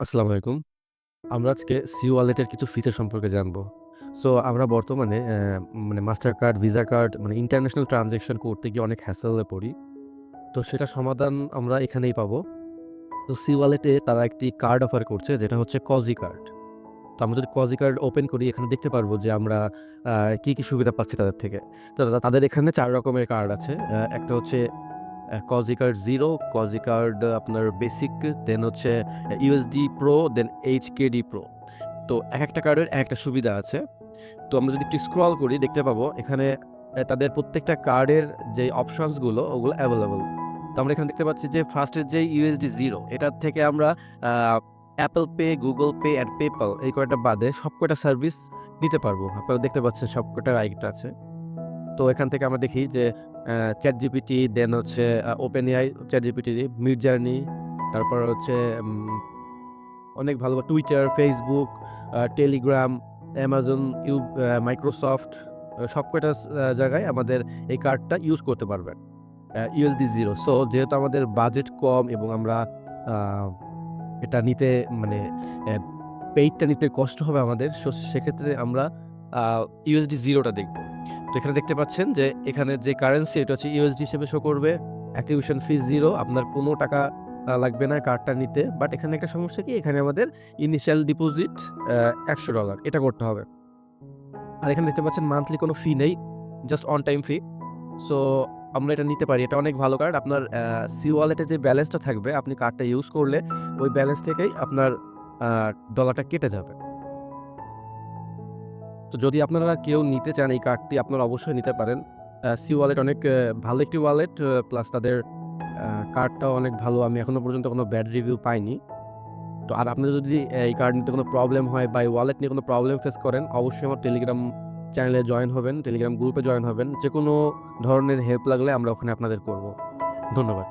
আসসালামু আলাইকুম। আমরা আজকে সি ওয়ালেটের কিছু ফিচার সম্পর্কে জানবো। সো আমরা বর্তমানে মানে মাস্টার কার্ড, ভিসা কার্ড মানে ইন্টারন্যাশনাল ট্রান্সেকশন করতে গিয়ে অনেক হ্যাসেল এ পড়ি। তো সেটার সমাধান আমরা এখানেই পাবো। তো সি ওয়ালেটে তারা একটি কার্ড অফার করছে যেটা হচ্ছে কজি কার্ড। তো আমরা যদি কজি কার্ড ওপেন করি এখানে দেখতে পারবো যে আমরা আ কি সুবিধা পাচ্ছি তাদের থেকে। তো তাদের এখানে ৪ রকমের কার্ড আছে। একটা হচ্ছে কজি কার্ড 0, কজি কার্ড আপনার বেসিক, দেন হচ্ছে ইউএসডি প্রো, দেন এইচকেডি প্রো। তো একেকটা কার্ডের একেকটা সুবিধা আছে। তো আমরা যদি একটু স্ক্রল করি দেখতে পাবো এখানে তাদের প্রত্যেকটা কার্ডের যে অপশনস গুলো ওগুলো এভেইলেবল। তো আমরা এখানে দেখতে পাচ্ছি যে ফার্স্ট এর যে ইউএসডি 0 এটার থেকে আমরা আ Apple Pay, Google Pay and PayPal এই কয়টা বাদে সবকয়টা সার্ভিস নিতে পারবো। আপনারা দেখতে পাচ্ছেন সবকটার আইকন আছে। তো এখান থেকে আমরা দেখি যে ChatGPT, দেন হচ্ছে OpenAI, ChatGPT, Midjourney, তারপর হচ্ছে অনেক ভালো Twitter, Facebook, Telegram, Amazon, Microsoft সবকটা জায়গায় আমাদের এই কার্ডটা ইউজ করতে পারবেন। USD Zero। সো যেহেতু আমাদের বাজেট কম এবং আমরা আ এটা নিতে মানে অ্যা পেইডটা নিতে কষ্ট হবে আমাদের। সেক্ষেত্রে আমরা আ USD Zero টা দেখব। তো এখানে দেখতে পাচ্ছেন যে এখানে যে কারেন্সি এটা হচ্ছে USD হিসেবে শো করবে। অ্যাক্টিভেশন ফি 0, আপনার কোনো টাকা লাগবে না কার্ডটা নিতে। বাট এখানে একটা সমস্যা কি এখানে আমাদের ইনিশিয়াল ডিপোজিট $১০০ এটা করতে হবে। আর এখানে দেখতে পাচ্ছেন মান্থলি কোনো ফি নেই। Just on time fee. So আমরা এটা নিতে পারি। এটা অনেক ভালো কার্ড। আপনার সি ওয়ালেটে যে ব্যালেন্সটা থাকবে আপনি কার্ডটা ইউজ করলে ওই ব্যালেন্স থেকেই আপনার আ ডলারটা কেটে যাবে। তো যদি আপনারা কেউ নিতে চান এই কার্ডটি আপনারা অবশ্যই নিতে পারেন। সি ওয়ালেট অনেক ভালো একটি ওয়ালেট, প্লাস তাদের আ কার্ডটাও অনেক ভালো। আমি এখনো পর্যন্ত কোনো ব্যাড রিভিউ পাইনি। তো আর আপনার যদি এই কার্ড নিতে কোনো প্রবলেম হয় বা এই ওয়ালেট নিয়ে কোনো প্রবলেম ফেস করেন, অবশ্যই আমার টেলিগ্রাম চ্যানেলে জয়েন হবেন, টেলিগ্রাম গ্রুপে জয়েন হবেন। যেকোনো ধরনের হেল্প লাগলে আমরা ওখানে আপনাদের করব। ধন্যবাদ।